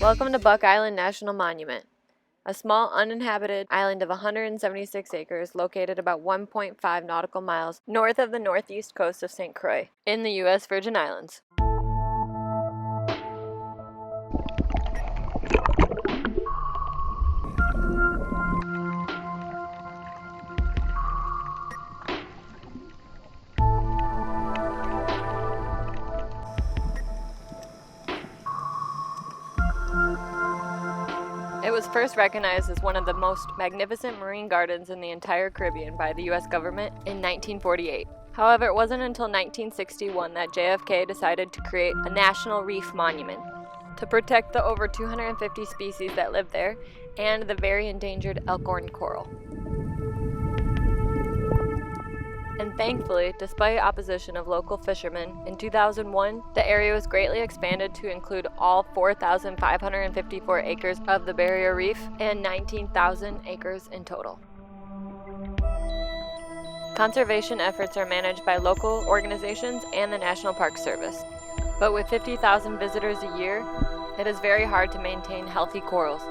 Welcome to Buck Island National Monument, a small uninhabited island of 176 acres located about 1.5 nautical miles north of the northeast coast of St. Croix in the U.S. Virgin Islands. It was first recognized as one of the most magnificent marine gardens in the entire Caribbean by the U.S. government in 1948. However, it wasn't until 1961 that JFK decided to create a National Reef Monument to protect the over 250 species that live there and the very endangered elkhorn coral. And thankfully, despite opposition of local fishermen, in 2001, the area was greatly expanded to include all 4,554 acres of the barrier reef and 19,000 acres in total. Conservation efforts are managed by local organizations and the National Park Service. But with 50,000 visitors a year, it is very hard to maintain healthy corals.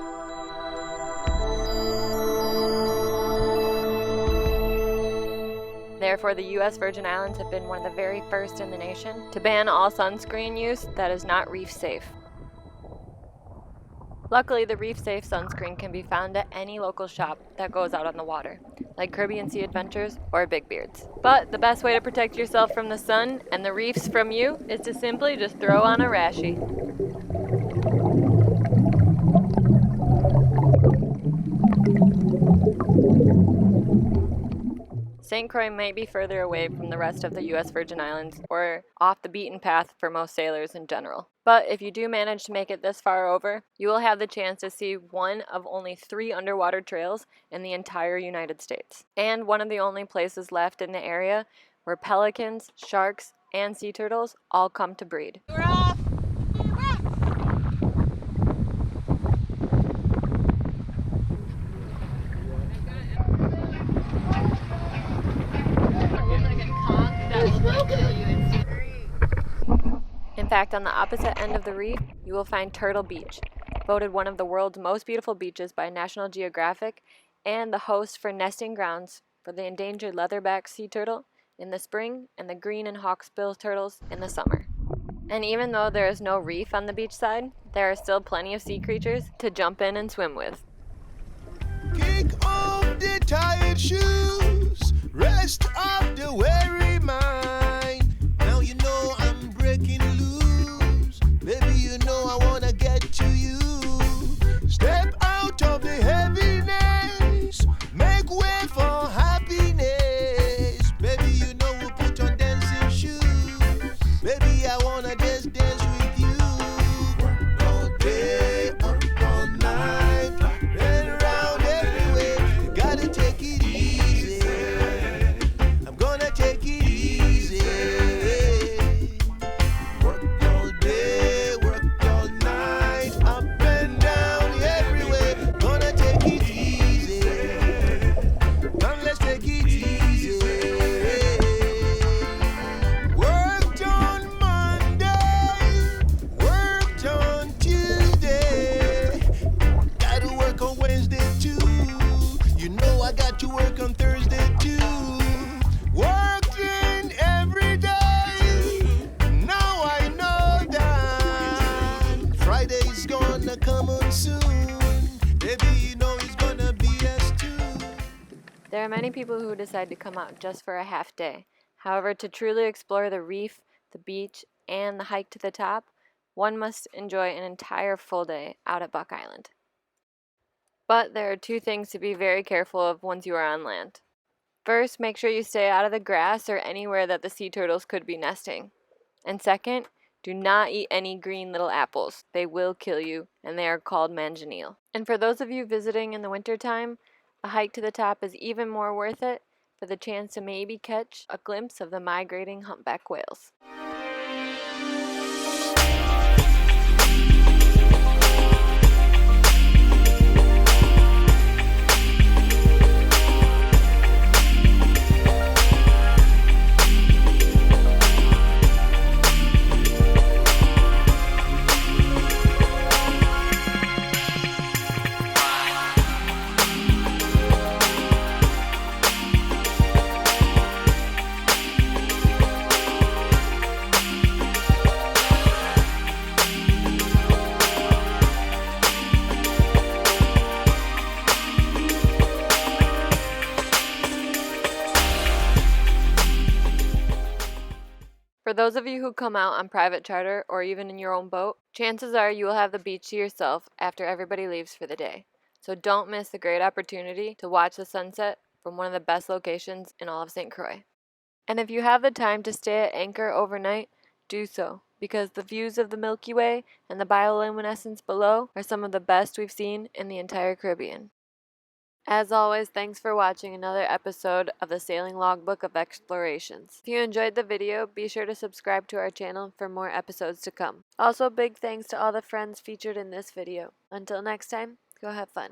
Therefore, the U.S. Virgin Islands have been one of the very first in the nation to ban all sunscreen use that is not reef safe. Luckily, the reef safe sunscreen can be found at any local shop that goes out on the water, like Caribbean Sea Adventures or Big Beards. But the best way to protect yourself from the sun and the reefs from you is to simply just throw on a rashie. St. Croix may be further away from the rest of the U.S. Virgin Islands or off the beaten path for most sailors in general. But if you do manage to make it this far over, you will have the chance to see one of only 3 underwater trails in the entire United States, and one of the only places left in the area where pelicans, sharks, and sea turtles all come to breed. We're off! In fact, on the opposite end of the reef, you will find Turtle Beach, voted one of the world's most beautiful beaches by National Geographic and the host for nesting grounds for the endangered leatherback sea turtle in the spring and the green and hawksbill turtles in the summer. And even though there is no reef on the beach side, there are still plenty of sea creatures to jump in and swim with. Kick off the tired shoes, rest of the weary mind. Now you know I'm breaking loose, baby, you know I wanna get to you. Step out of the heaviness, make way for happiness. Baby, you know we'll put on dancing shoes. Baby, I wanna just dance with you. Work all day, up all night, and around everywhere. Gotta take it easy. I'm gonna take it easy. Work all day, work all night, up and down everywhere. Gonna take it easy. Come, let's take it easy. Worked on Monday, worked on Tuesday. Gotta work on Wednesday too. You know I got to work on Thursday too. Working every day. Now I know that Friday's gonna come on soon. Baby, you know it's gonna be us too. There are many people who decide to come out just for a half day. However, to truly explore the reef, the beach, and the hike to the top, one must enjoy an entire full day out at Buck Island. But there are 2 things to be very careful of once you are on land. First, make sure you stay out of the grass or anywhere that the sea turtles could be nesting. And second, do not eat any green little apples. They will kill you, and they are called manganiel. And for those of you visiting in the wintertime, a hike to the top is even more worth it for the chance to maybe catch a glimpse of the migrating humpback whales. For those of you who come out on private charter or even in your own boat, chances are you will have the beach to yourself after everybody leaves for the day. So don't miss the great opportunity to watch the sunset from one of the best locations in all of St. Croix. And if you have the time to stay at anchor overnight, do so, because the views of the Milky Way and the bioluminescence below are some of the best we've seen in the entire Caribbean. As always, thanks for watching another episode of the Sailing Logbook of Explorations. If you enjoyed the video, be sure to subscribe to our channel for more episodes to come. Also, big thanks to all the friends featured in this video. Until next time, go have fun.